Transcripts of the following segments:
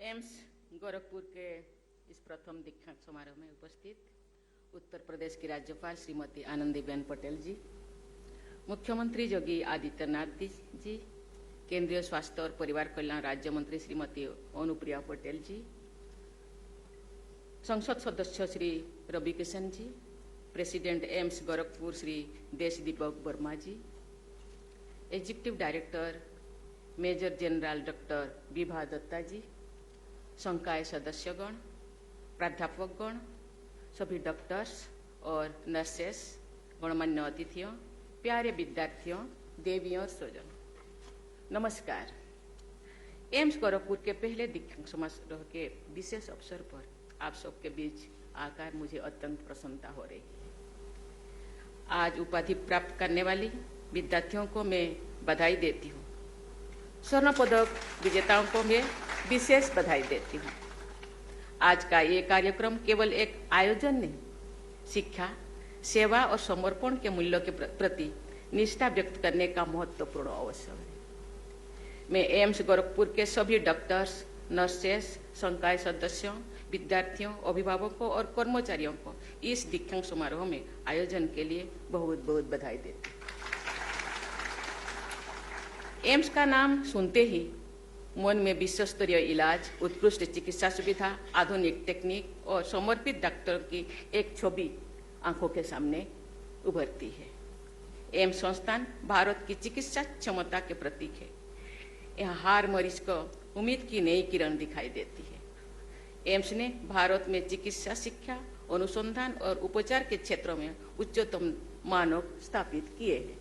AIIMS Gorakhpur के इस प्रथम दीक्षांत समारोह में उपस्थित उत्तर प्रदेश की राज्यपाल श्रीमती आनंदीबेन पटेल जी, मुख्यमंत्री योगी आदित्यनाथ जी, केंद्रीय स्वास्थ्य और परिवार कल्याण राज्य मंत्री श्रीमती अनुप्रिया पटेल जी, संसद सदस्य Shri Ravi Kishan ji, president AIIMS Gorakhpur Shri Desh Deepak Verma ji, executive director major general doctor Vibha Datta ji, संकाय सदस्यगण, प्राध्यापकगण, सभी डॉक्टर्स और नर्सेस, गणमान्य अतिथियों, प्यारे विद्यार्थियों, देवियों और स्वजनों, नमस्कार। एम्स गोरखपुर के पहले दीक्षांत समारोह के विशेष अवसर पर आप सबके बीच आकर मुझे अत्यंत प्रसन्नता हो रही है। आज उपाधि प्राप्त करने वाली विद्यार्थियों को मैं बधाई देती हूँ। स्वर्ण पदक विजेताओं को मैं विशेष बधाई देती हूँ। आज का ये कार्यक्रम केवल एक आयोजन नहीं, शिक्षा, सेवा और समर्पण के मूल्यों के प्रति निष्ठा व्यक्त करने का महत्वपूर्ण अवसर है। मैं एम्स गोरखपुर के सभी डॉक्टर्स, नर्सेस, संकाय सदस्यों, विद्यार्थियों, अभिभावकों और कर्मचारियों को इस दीक्षांत समारोह में आयोजन के लिए बहुत बहुत बधाई देती हूँ। एम्स का नाम सुनते ही मन में विश्व स्तरीय इलाज, उत्कृष्ट चिकित्सा सुविधा, आधुनिक टेक्निक और समर्पित डॉक्टरों की एक छवि आंखों के सामने उभरती है। एम्स संस्थान भारत की चिकित्सा क्षमता के प्रतीक है। यहाँ हर मरीज को उम्मीद की नई किरण दिखाई देती है। एम्स ने भारत में चिकित्सा शिक्षा, अनुसंधान और उपचार के क्षेत्रों में उच्चतम मानक स्थापित किए हैं।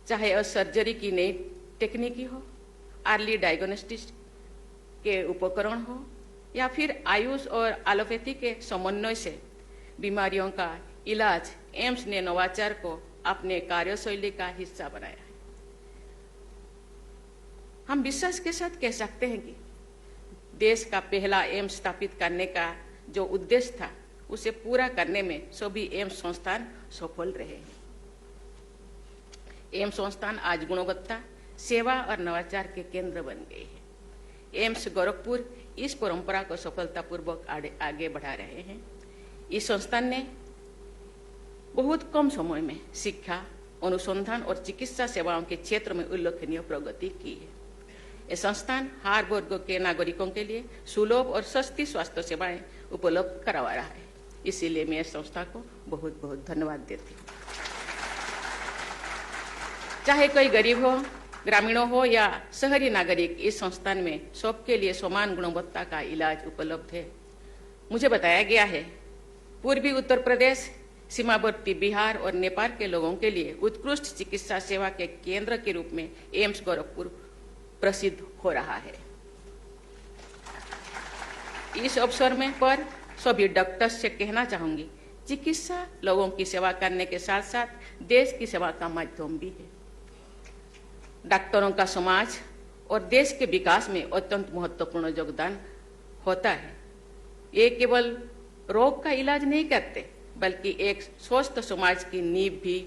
चाहे सर्जरी की नई टेक्निक हो, अर्ली डायग्नोस्टिक्स के उपकरण हो या फिर आयुष और एलोपैथी के समन्वय से बीमारियों का इलाज, एम्स ने नवाचार को अपने कार्यशैली का हिस्सा बनाया है। हम विश्वास के साथ कह सकते हैं कि देश का पहला एम्स स्थापित करने का जो उद्देश्य था, उसे पूरा करने में सभी एम्स संस्थान सफल रहे हैं। एम्स संस्थान आज गुणवत्ता, सेवा और नवाचार के केंद्र बन गए हैं। एम्स गोरखपुर इस परंपरा को सफलतापूर्वक आगे बढ़ा रहे हैं। इस संस्थान ने बहुत कम समय में शिक्षा, अनुसंधान और चिकित्सा सेवाओं के क्षेत्र में उल्लेखनीय प्रगति की है। यह संस्थान हर वर्ग के नागरिकों के लिए सुलभ और सस्ती स्वास्थ्य सेवाएं उपलब्ध करवा रहा है। इसीलिए मैं इस संस्था को बहुत बहुत धन्यवाद देती हूँ। चाहे कोई गरीब हो, ग्रामीणों हो या शहरी नागरिक, इस संस्थान में सबके लिए समान गुणवत्ता का इलाज उपलब्ध है। मुझे बताया गया है पूर्वी उत्तर प्रदेश, सीमावर्ती बिहार और नेपाल के लोगों के लिए उत्कृष्ट चिकित्सा सेवा के केंद्र के रूप में एम्स गोरखपुर प्रसिद्ध हो रहा है। इस अवसर में पर सभी डॉक्टर्स से कहना चाहूंगी, चिकित्सा लोगों की सेवा करने के साथ साथ देश की सेवा का माध्यम भी है। डॉक्टरों का समाज और देश के विकास में अत्यंत महत्वपूर्ण योगदान होता है। ये केवल रोग का इलाज नहीं करते, बल्कि एक स्वस्थ समाज की नींव भी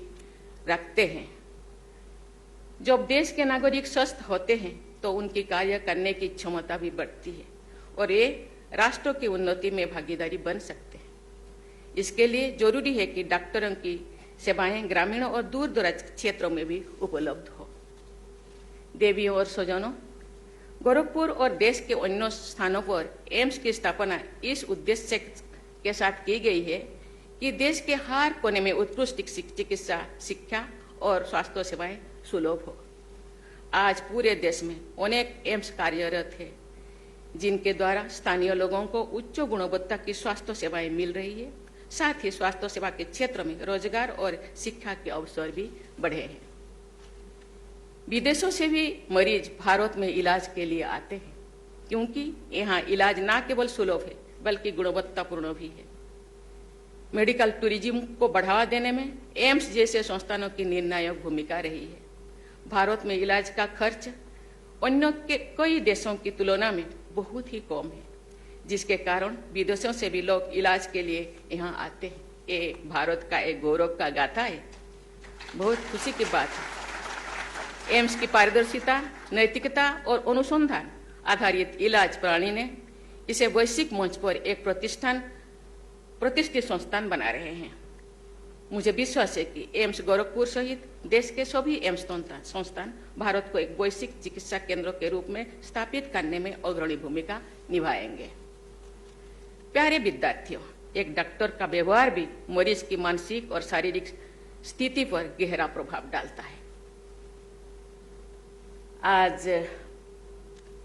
रखते हैं। जब देश के नागरिक स्वस्थ होते हैं तो उनकी कार्य करने की क्षमता भी बढ़ती है और ये राष्ट्र की उन्नति में भागीदारी बन सकते हैं। इसके लिए जरूरी है कि डॉक्टरों की सेवाएं ग्रामीण और दूर दराज क्षेत्रों में भी उपलब्ध हो। देवियों और स्वजनों, गोरखपुर और देश के अन्य स्थानों पर एम्स की स्थापना इस उद्देश्य के साथ की गई है कि देश के हर कोने में उत्कृष्ट चिकित्सा, शिक्षा और स्वास्थ्य सेवाएं सुलभ हो। आज पूरे देश में अनेक एम्स कार्यरत है, जिनके द्वारा स्थानीय लोगों को उच्च गुणवत्ता की स्वास्थ्य सेवाएं मिल रही है। साथ ही स्वास्थ्य सेवा के क्षेत्र में रोजगार और शिक्षा के अवसर भी बढ़े हैं। विदेशों से भी मरीज भारत में इलाज के लिए आते हैं, क्योंकि यहाँ इलाज न केवल सुलभ है बल्कि गुणवत्तापूर्ण भी है। मेडिकल टूरिज्म को बढ़ावा देने में एम्स जैसे संस्थानों की निर्णायक भूमिका रही है। भारत में इलाज का खर्च अन्य के कई देशों की तुलना में बहुत ही कम है, जिसके कारण विदेशों से भी लोग इलाज के लिए यहाँ आते हैं। ये भारत का एक गौरव का गाथा है, बहुत खुशी की बात है। एम्स की पारदर्शिता, नैतिकता और अनुसंधान आधारित इलाज प्रणाली ने इसे वैश्विक मंच पर एक प्रतिष्ठित संस्थान बना रहे हैं। मुझे विश्वास है कि एम्स गोरखपुर सहित देश के सभी एम्स संस्थान भारत को एक वैश्विक चिकित्सा केंद्र के रूप में स्थापित करने में अग्रणी भूमिका निभाएंगे। प्यारे विद्यार्थियों, एक डॉक्टर का व्यवहार भी मरीज की मानसिक और शारीरिक स्थिति पर गहरा प्रभाव डालता है। आज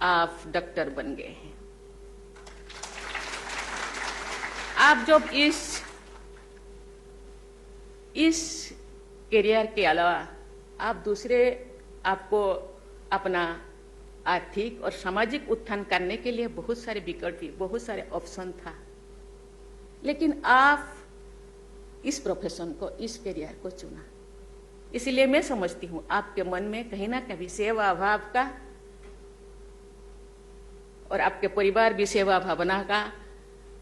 आप डॉक्टर बन गए हैं। आप जब इस करियर के अलावा आप दूसरे आपको अपना आर्थिक और सामाजिक उत्थान करने के लिए बहुत सारे विकल्प, बहुत सारे ऑप्शन था, लेकिन आप इस प्रोफेशन को, इस करियर को चुना। इसलिए मैं समझती हूं आपके मन में कहीं ना कहीं सेवा भाव का और आपके परिवार भी सेवा भावना का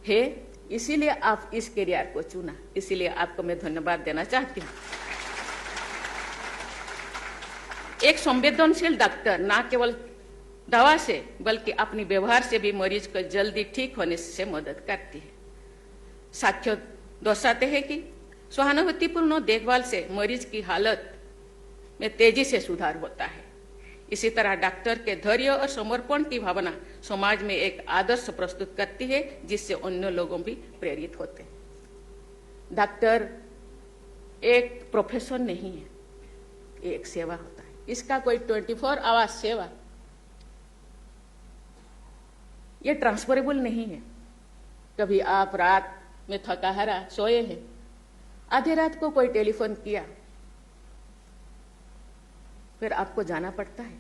है, इसीलिए आप इस करियर को चुना। इसीलिए आपको मैं धन्यवाद देना चाहती हूं। एक संवेदनशील डॉक्टर न केवल दवा से बल्कि अपनी व्यवहार से भी मरीज को जल्दी ठीक होने से मदद करती है। साक्ष्य दर्शाते हैं कि सहानुभूतिपूर्ण देखभाल से मरीज की हालत में तेजी से सुधार होता है। इसी तरह डॉक्टर के धैर्य और समर्पण की भावना समाज में एक आदर्श प्रस्तुत करती है, जिससे अन्य लोगों भी प्रेरित होते हैं। डॉक्टर एक प्रोफेशन नहीं है, एक सेवा होता है। इसका कोई 24 आवर सेवा ये ट्रांसफरेबल नहीं है। कभी आप रात में थका हारा सोए हैं, आधी रात को कोई टेलीफोन किया, फिर आपको जाना पड़ता है।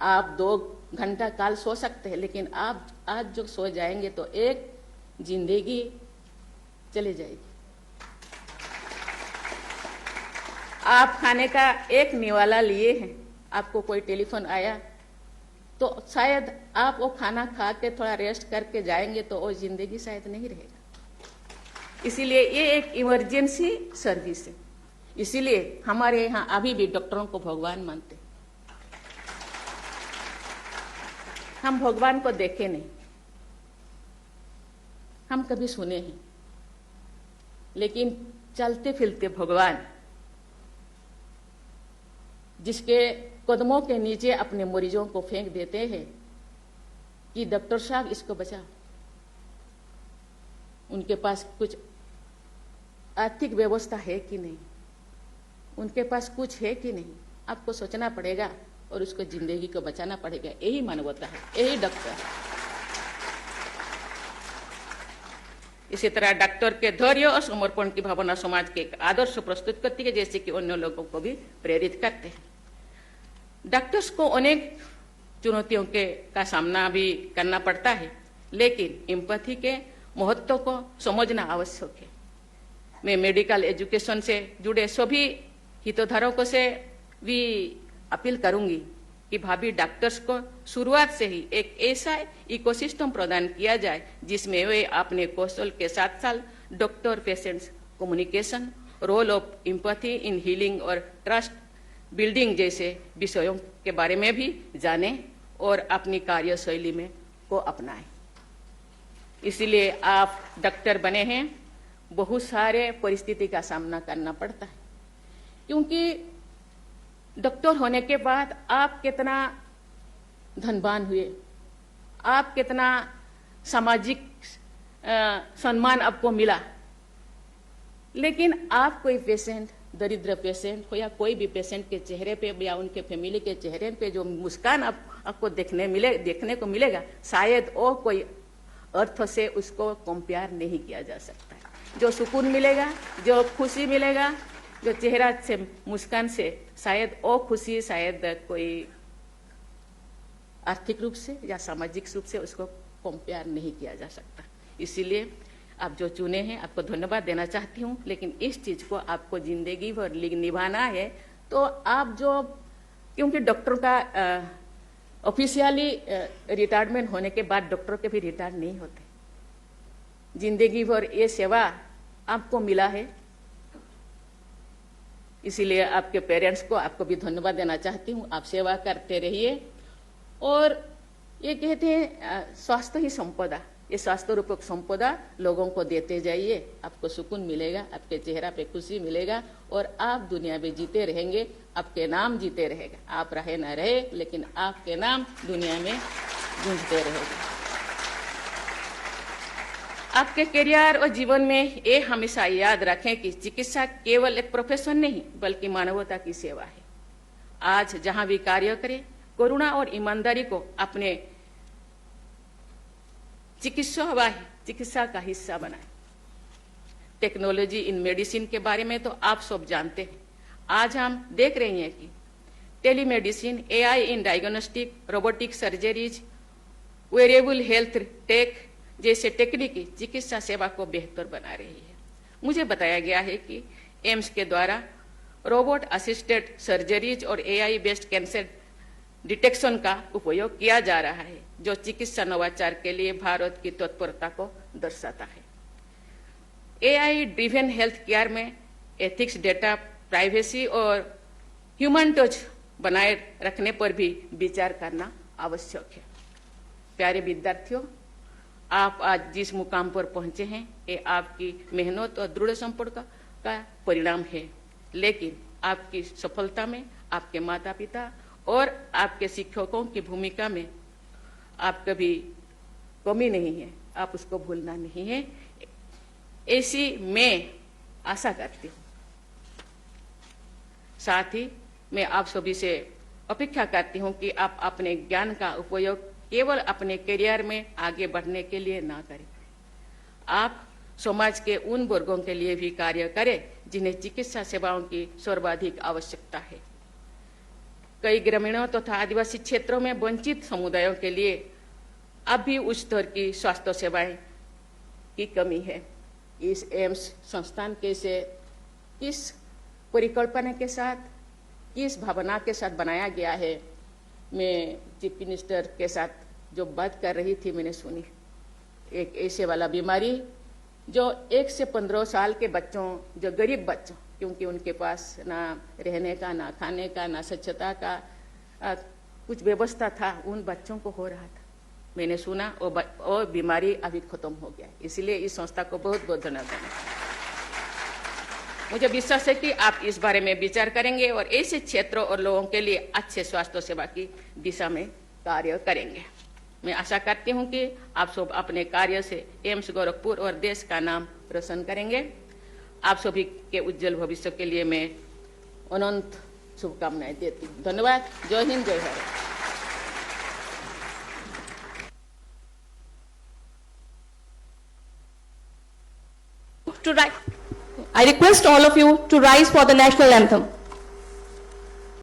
आप 2 घंटा काल सो सकते हैं, लेकिन आप आज जो सो जाएंगे तो एक जिंदगी चली जाएगी। आप खाने का एक निवाला लिए हैं, आपको कोई टेलीफोन आया तो शायद आप वो खाना खा के थोड़ा रेस्ट करके जाएंगे तो वो जिंदगी शायद नहीं रहेगा। इसीलिए ये एक इमरजेंसी सर्विस है। इसीलिए हमारे यहाँ अभी भी डॉक्टरों को भगवान मानते हैं। हम भगवान को देखे नहीं, हम कभी सुने हैं, लेकिन चलते फिरते भगवान जिसके कदमों के नीचे अपने मरीजों को फेंक देते हैं कि डॉक्टर साहब इसको बचाओ। उनके पास कुछ आर्थिक व्यवस्था है कि नहीं, उनके पास कुछ है कि नहीं, आपको सोचना पड़ेगा और उसको जिंदगी को बचाना पड़ेगा। यही मानवता है, यही डॉक्टर। इसी तरह डॉक्टर के धैर्य और समर्पण की भावना समाज के एक आदर्श प्रस्तुत करती है, जैसे कि अन्य लोगों को भी प्रेरित करते हैं। डॉक्टर्स को अनेक चुनौतियों का सामना भी करना पड़ता है, लेकिन एम्पैथी के महत्व को समझना आवश्यक है। मैं मेडिकल एजुकेशन से जुड़े सभी हितधारकों से भी अपील करूंगी कि भावी डॉक्टर्स को शुरुआत से ही एक ऐसा इकोसिस्टम प्रदान किया जाए जिसमें वे अपने कौशल के साथ साथ doctor patients communication, role of empathy in healing और ट्रस्ट बिल्डिंग जैसे विषयों के बारे में भी जानें और अपनी कार्यशैली में को अपनाएं। इसलिए आप डॉक्टर बने हैं, बहुत सारे परिस्थिति का सामना करना पड़ता है, क्योंकि डॉक्टर होने के बाद आप कितना धनवान हुए, आप कितना सामाजिक सम्मान आपको मिला, लेकिन आप कोई पेशेंट, दरिद्र पेशेंट हो या कोई भी पेशेंट के चेहरे पे या उनके फैमिली के चेहरे पे जो मुस्कान आपको देखने को मिलेगा, शायद वो कोई अर्थ से उसको कंपेयर नहीं किया जा सकता है। जो सुकून मिलेगा, जो खुशी मिलेगा, जो चेहरा से मुस्कान से, शायद वो खुशी शायद कोई आर्थिक रूप से या सामाजिक रूप से उसको कंपेयर नहीं किया जा सकता। इसीलिए आप जो चुने हैं, आपको धन्यवाद देना चाहती हूँ, लेकिन इस चीज को आपको जिंदगी भर निभाना है। तो आप जो, क्योंकि डॉक्टर का ऑफिशियली रिटायरमेंट होने के बाद डॉक्टर के भी रिटायर नहीं होते, जिंदगी भर ये सेवा आपको मिला है। इसीलिए आपके पेरेंट्स को, आपको भी धन्यवाद देना चाहती हूँ। आप सेवा करते रहिए और ये कहते हैं स्वास्थ्य ही संपदा। ये स्वास्थ्य रूपक संपदा लोगों को देते जाइए, आपको सुकून मिलेगा, आपके चेहरा पे खुशी मिलेगा और आप दुनिया में जीते रहेंगे, आपके नाम जीते रहेगा। आप रहे ना रहे, लेकिन आपके नाम दुनिया में गूंजते रहेगा। आपके करियर और जीवन में ये हमेशा याद रखें कि चिकित्सा केवल एक प्रोफेशन नहीं, बल्कि मानवता की सेवा है। आज जहां भी कार्य करें, करुणा और ईमानदारी को अपने चिकित्सा का हिस्सा बनाएं। टेक्नोलॉजी इन मेडिसिन के बारे में तो आप सब जानते हैं। आज हम देख रहे हैं कि telemedicine, AI in diagnostic, robotic surgeries, variable health take जैसे टेक्निकी चिकित्सा सेवा को बेहतर बना रही है। मुझे बताया गया है कि एम्स के द्वारा रोबोट असिस्टेड सर्जरीज और एआई बेस्ड कैंसर डिटेक्शन का उपयोग किया जा रहा है, जो चिकित्सा नवाचार के लिए भारत की तत्परता को दर्शाता है। एआई ड्रिवन हेल्थ केयर में एथिक्स, डेटा प्राइवेसी और ह्यूमन टच बनाए रखने पर भी विचार करना आवश्यक है। प्यारे विद्यार्थियों, आप आज जिस मुकाम पर पहुंचे हैं, ये आपकी मेहनत और दृढ़ संपर्क का परिणाम है, लेकिन आपकी सफलता में आपके माता पिता और आपके शिक्षकों की भूमिका में आप कभी कमी नहीं है, आप उसको भूलना नहीं है। ऐसी मैं आशा करती हूँ। साथ ही मैं आप सभी से अपेक्षा करती हूँ कि आप अपने ज्ञान का उपयोग केवल अपने करियर में आगे बढ़ने के लिए ना करें। आप समाज के उन वर्गों के लिए भी कार्य करें जिन्हें चिकित्सा सेवाओं की सर्वाधिक आवश्यकता है। कई ग्रामीणों तथा आदिवासी क्षेत्रों में वंचित समुदायों के लिए अब भी उच्च स्तर की स्वास्थ्य सेवाएं की कमी है। इस एम्स संस्थान के से किस परिकल्पना के साथ, किस भावना के साथ बनाया गया है, मैं चीफ मिनिस्टर के साथ जो बात कर रही थी मैंने सुनी। एक ऐसे वाला बीमारी जो 1 से 15 साल के बच्चों, जो गरीब बच्चों, क्योंकि उनके पास ना रहने का, ना खाने का, ना स्वच्छता का कुछ व्यवस्था था, उन बच्चों को हो रहा था। मैंने सुना और बीमारी अभी खत्म हो गया। इसलिए इस संस्था को बहुत बहुत धन्यवाद। मुझे विश्वास है कि आप इस बारे में विचार करेंगे और ऐसे क्षेत्रों और लोगों के लिए अच्छे स्वास्थ्य सेवा की दिशा में कार्य करेंगे। मैं आशा करती हूं कि आप सब अपने कार्य से एम्स गोरखपुर और देश का नाम रोशन करेंगे। आप सभी के उज्जवल भविष्य के लिए मैं अनंत शुभकामनाएं देती हूँ। धन्यवाद। जय हिंद, जय Bharat. I request all of you to rise for the national anthem.